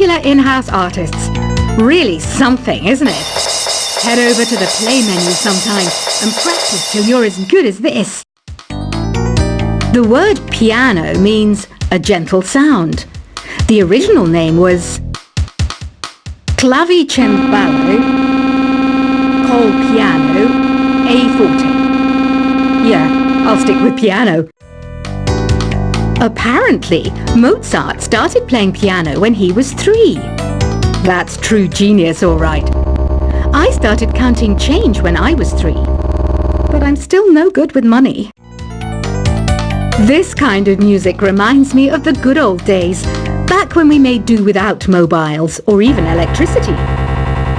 popular in-house artists. Really something, isn't it? Head over to the play menu sometime and practice till you're as good as this. The word piano means a gentle sound. The original name was clavicembalo col piano a forte. Yeah, I'll stick with piano. Apparently, Mozart started playing piano when he was 3. That's true genius, all right. I started counting change when I was 3, but I'm still no good with money. This kind of music reminds me of the good old days, back when we made do without mobiles or even electricity.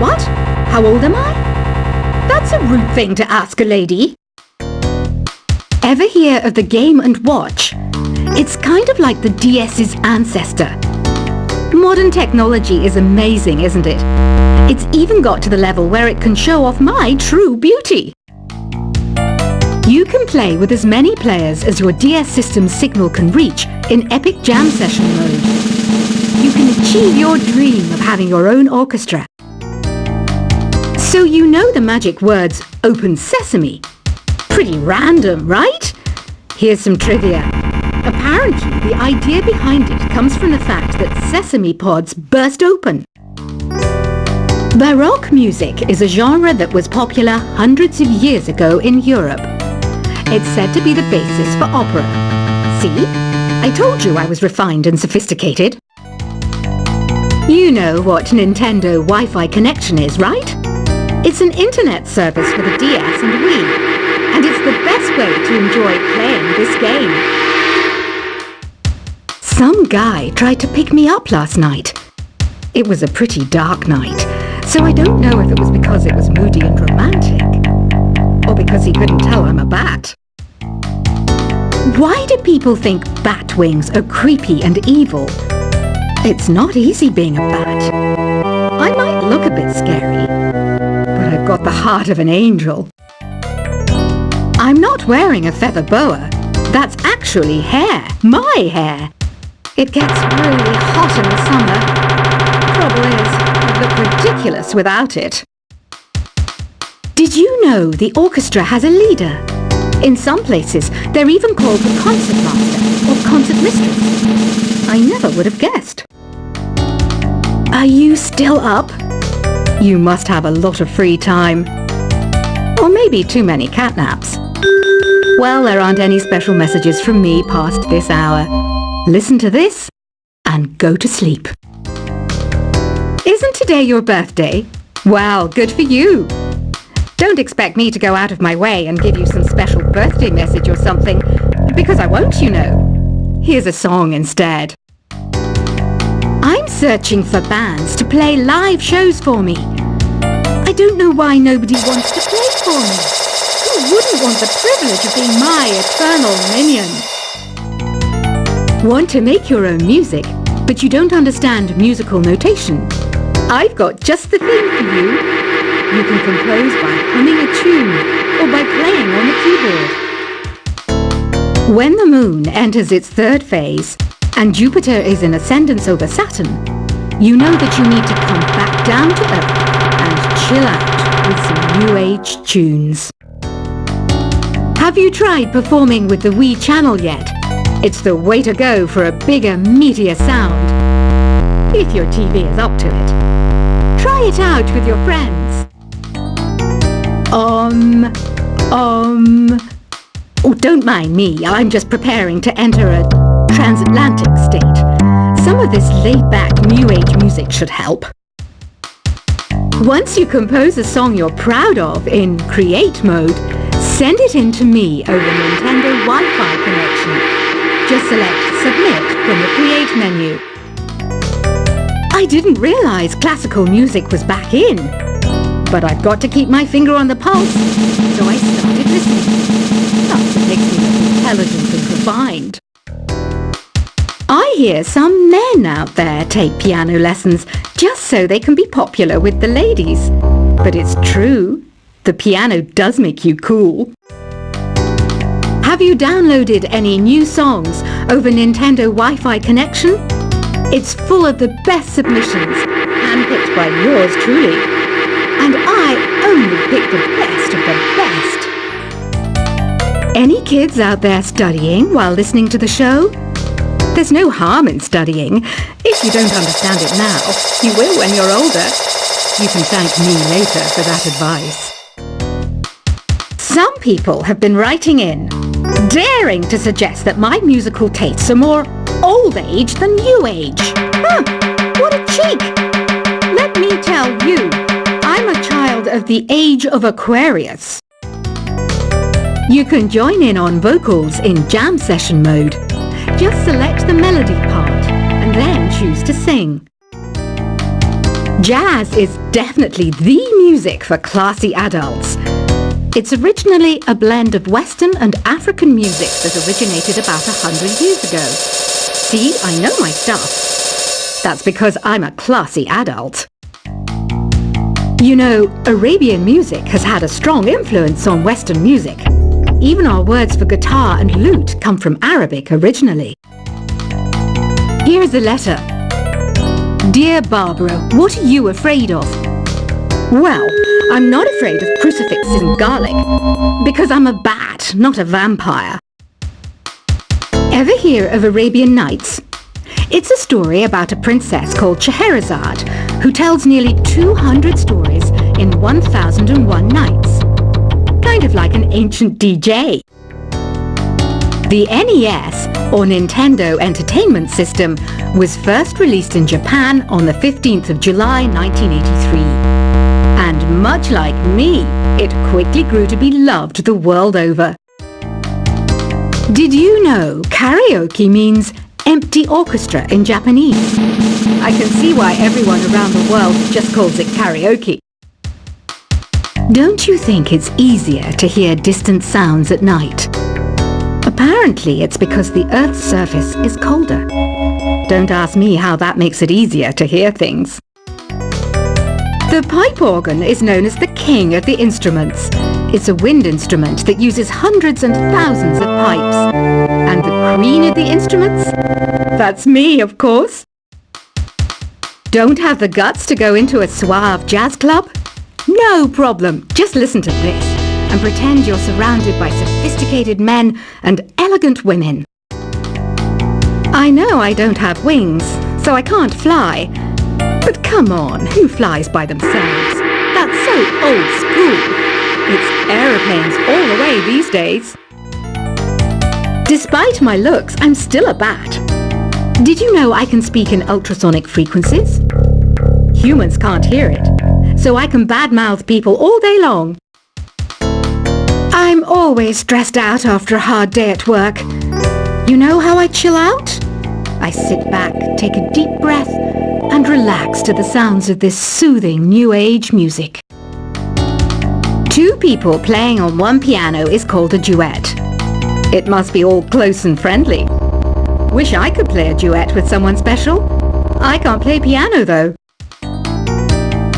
What? How old am I? That's a rude thing to ask a lady. Ever hear of the Game & Watch? It's kind of like the DS's ancestor. Modern technology is amazing, isn't it? It's even got to the level where it can show off my true beauty. You can play with as many players as your DS system's signal can reach in Epic Jam Session mode. You can achieve your dream of having your own orchestra. So you know the magic words "Open Sesame." Pretty random, right? Here's some trivia. Apparently, the idea behind it comes from the fact that sesame pods burst open. Baroque music is a genre that was popular hundreds of years ago in Europe. It's said to be the basis for opera. See? I told you I was refined and sophisticated. You know what Nintendo Wi-Fi connection is, right? It's an internet service for the DS and Wii, and it's the best way to enjoy playing this game. Some guy tried to pick me up last night. It was a pretty dark night, so I don't know if it was because it was moody and romantic, or because he couldn't tell I'm a bat. Why do people think bat wings are creepy and evil? It's not easy being a bat. I might look a bit scary, but I've got the heart of an angel. I'm not wearing a feather boa. That's actually hair, my hair. It gets really hot in the summer. Trouble is, I'd look ridiculous without it. Did you know the orchestra has a leader? In some places, they're even called the concertmaster or concert mistress. I never would have guessed. Are you still up? You must have a lot of free time. Or maybe too many catnaps. Well, there aren't any special messages from me past this hour. Listen to this and go to sleep. Isn't today your birthday? Well, good for you. Don't expect me to go out of my way and give you some special birthday message or something, because I won't, you know. Here's a song instead. I'm searching for bands to play live shows for me. I don't know why nobody wants to play for me. Who wouldn't want the privilege of being my eternal minion? Want to make your own music, but you don't understand musical notation? I've got just the thing for you. You can compose by humming a tune or by playing on the keyboard. When the moon enters its 3rd phase and Jupiter is in ascendance over Saturn, you know that you need to come back down to Earth and chill out with some new age tunes. Have you tried performing with the Wii channel yet? It's the way to go for a bigger, meatier sound. If your TV is up to it. Try it out with your friends. Oh, don't mind me. I'm just preparing to enter a transatlantic state. Some of this laid-back New Age music should help. Once you compose a song you're proud of in Create mode, send it in to me over Nintendo Wi-Fi connection. Just select Submit from the Create menu. I didn't realize classical music was back in. But I've got to keep my finger on the pulse, so I started listening. That's what makes me look intelligent and refined. I hear some men out there take piano lessons just so they can be popular with the ladies. But it's true, the piano does make you cool. Have you downloaded any new songs over Nintendo Wi-Fi connection? It's full of the best submissions, handpicked by yours truly. And I only pick the best of the best. Any kids out there studying while listening to the show? There's no harm in studying. If you don't understand it now, you will when you're older. You can thank me later for that advice. Some people have been writing in, daring to suggest that my musical tastes are more old age than new age. What a cheek! Let me tell you, I'm a child of the age of Aquarius. You can join in on vocals in jam session mode. Just select the melody part and then choose to sing. Jazz is definitely the music for classy adults. It's originally a blend of Western and African music that originated about 100 years ago. See, I know my stuff. That's because I'm a classy adult. You know, Arabian music has had a strong influence on Western music. Even our words for guitar and lute come from Arabic originally. Here's a letter. Dear Barbara, what are you afraid of? Well, I'm not afraid of crucifixes and garlic, because I'm a bat, not a vampire. Ever hear of Arabian Nights? It's a story about a princess called Scheherazade, who tells nearly 200 stories in 1001 nights. Kind of like an ancient DJ. The NES, or Nintendo Entertainment System, was first released in Japan on the 15th of July 1983. And much like me, it quickly grew to be loved the world over. Did you know karaoke means empty orchestra in Japanese? I can see why everyone around the world just calls it karaoke. Don't you think it's easier to hear distant sounds at night? Apparently it's because the Earth's surface is colder. Don't ask me how that makes it easier to hear things. The pipe organ is known as the king of the instruments. It's a wind instrument that uses hundreds and thousands of pipes. And the queen of the instruments? That's me, of course. Don't have the guts to go into a suave jazz club? No problem, just listen to this and pretend you're surrounded by sophisticated men and elegant women. I know I don't have wings, so I can't fly. But come on, who flies by themselves? That's so old school. It's aeroplanes all the way these days. Despite my looks, I'm still a bat. Did you know I can speak in ultrasonic frequencies? Humans can't hear it, so I can badmouth people all day long. I'm always stressed out after a hard day at work. You know how I chill out? I sit back, take a deep breath, and relax to the sounds of this soothing new age music. Two people playing on one piano is called a duet. It must be all close and friendly. Wish I could play a duet with someone special. I can't play piano though.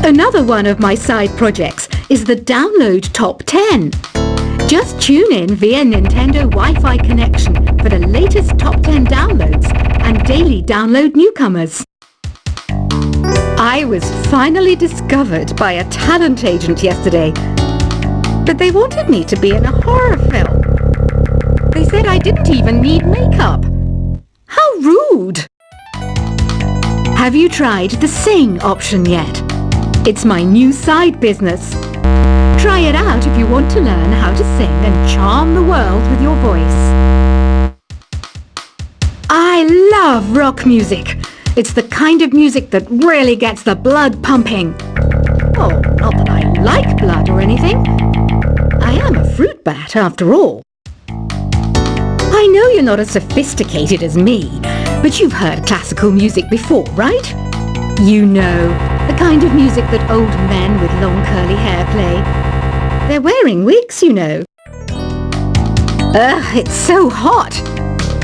Another one of my side projects is the Download Top 10. Just tune in via Nintendo Wi-Fi connection for the latest top 10 downloads and daily download newcomers. I was finally discovered by a talent agent yesterday, but they wanted me to be in a horror film. They said I didn't even need makeup. How rude! Have you tried the Sing option yet? It's my new side business. Try it out if you want to learn how to sing and charm the world with your voice. I love rock music. It's the kind of music that really gets the blood pumping. Oh, not that I like blood or anything. I am a fruit bat after all. I know you're not as sophisticated as me, but you've heard classical music before, right? You know, the kind of music that old men with long curly hair play. They're wearing wigs, you know. Ugh, it's so hot.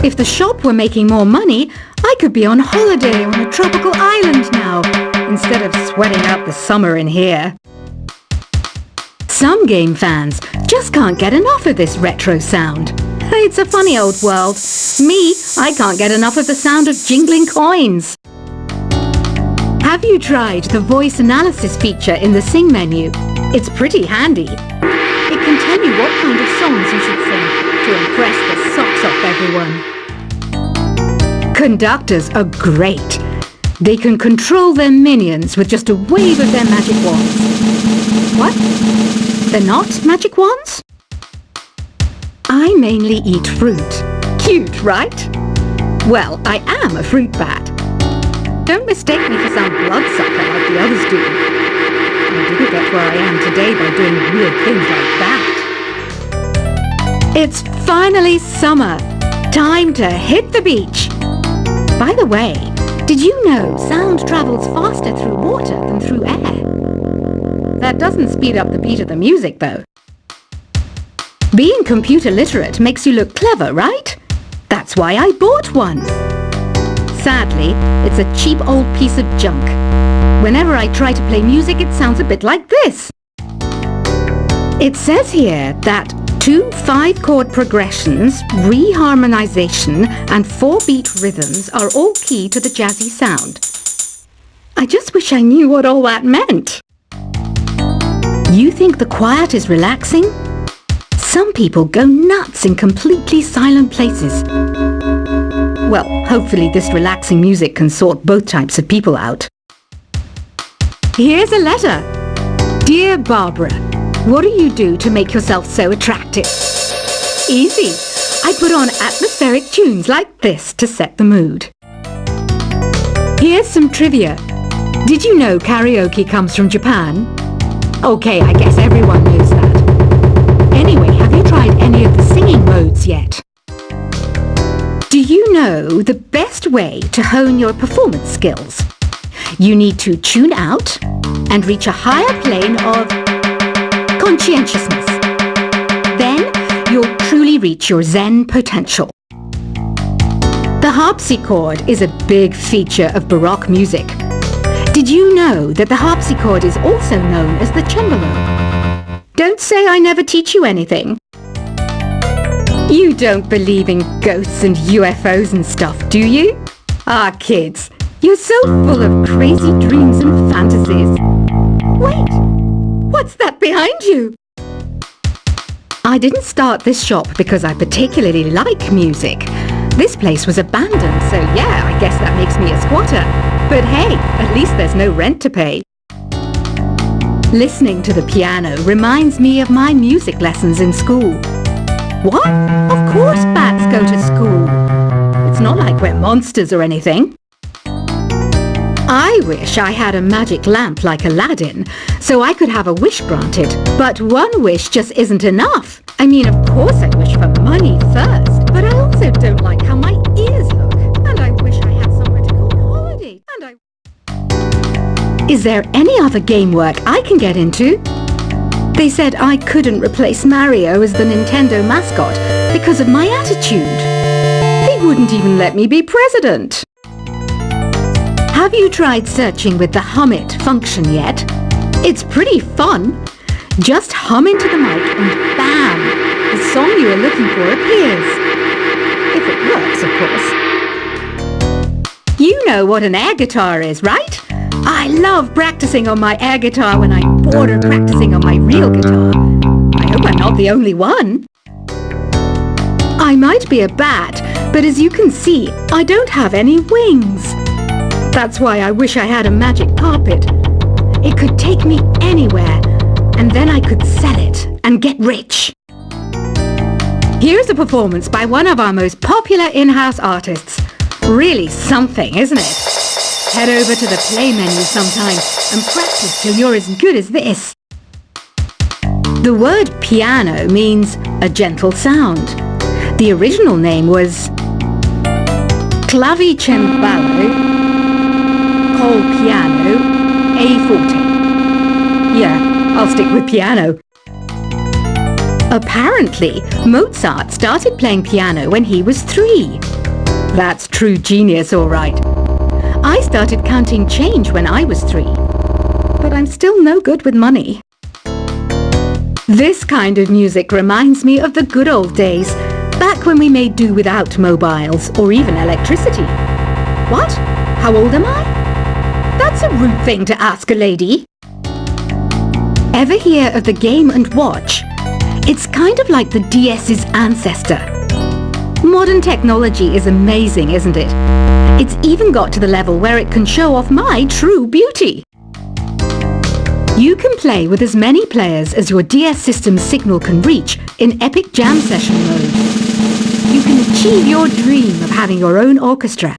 If the shop were making more money, I could be on holiday on a tropical island now, instead of sweating out the summer in here. Some game fans just can't get enough of this retro sound. It's a funny old world. Me, I can't get enough of the sound of jingling coins. Have you tried the voice analysis feature in the Sing menu? It's pretty handy. It can tell you what kind of songs you should sing to impress the socks off everyone. Conductors are great. They can control their minions with just a wave of their magic wands. What? They're not magic wands? I mainly eat fruit. Cute, right? Well, I am a fruit bat. Don't mistake me for some bloodsucker like the others do. I didn't get where I am today by doing weird things like that. It's finally summer. Time to hit the beach. By the way, did you know sound travels faster through water than through air? That doesn't speed up the beat of the music, though. Being computer literate makes you look clever, right? That's why I bought one. Sadly, it's a cheap old piece of junk. Whenever I try to play music, it sounds a bit like this. It says here that 2 5-chord progressions, reharmonization, and 4-beat rhythms are all key to the jazzy sound. I just wish I knew what all that meant. You think the quiet is relaxing? Some people go nuts in completely silent places. Well, hopefully this relaxing music can sort both types of people out. Here's a letter. Dear Barbara, what do you do to make yourself so attractive? Easy. I put on atmospheric tunes like this to set the mood. Here's some trivia. Did you know karaoke comes from Japan? Okay, I guess everyone knows that. Anyway, have you tried any of the singing modes yet? Do you know the best way to hone your performance skills? You need to tune out and reach a higher plane of conscientiousness. Then you'll truly reach your Zen potential. The harpsichord is a big feature of Baroque music. Did you know that the harpsichord is also known as the cembalo? Don't say I never teach you anything. You don't believe in ghosts and UFOs and stuff, do you? Ah, kids, you're so full of crazy dreams and fantasies. Wait, what's that behind you? I didn't start this shop because I particularly like music. This place was abandoned, so yeah, I guess that makes me a squatter. But hey, at least there's no rent to pay. Listening to the piano reminds me of my music lessons in school. What? Of course bats go to school. It's not like we're monsters or anything. I wish I had a magic lamp like Aladdin, so I could have a wish granted. But one wish just isn't enough. I mean, of course I'd wish for money first, but I also don't like how my ears look. And I wish I had somewhere to go on holiday. Is there any other game work I can get into? They said I couldn't replace Mario as the Nintendo mascot because of my attitude. They wouldn't even let me be president. Have you tried searching with the Hum It function yet? It's pretty fun. Just hum into the mic and bam! The song you are looking for appears. If it works, of course. You know what an air guitar is, right? I love practicing on my air guitar when I'm bored of practicing on my real guitar. I hope I'm not the only one. I might be a bat, but as you can see, I don't have any wings. That's why I wish I had a magic carpet. It could take me anywhere, and then I could sell it and get rich. Here's a performance by one of our most popular in-house artists. Really something, isn't it? Head over to the play menu sometime and practice till you're as good as this. The word piano means a gentle sound. The original name was clavicembalo col piano a forte. Yeah, I'll stick with piano. Apparently, Mozart started playing piano when he was 3. That's true genius, all right. I started counting change when I was 3, but I'm still no good with money. This kind of music reminds me of the good old days, back when we made do without mobiles or even electricity. What? How old am I? That's a rude thing to ask a lady. Ever hear of the Game & Watch? It's kind of like the DS's ancestor. Modern technology is amazing, isn't it? It's even got to the level where it can show off my true beauty. You can play with as many players as your DS system's signal can reach in Epic Jam Session mode. You can achieve your dream of having your own orchestra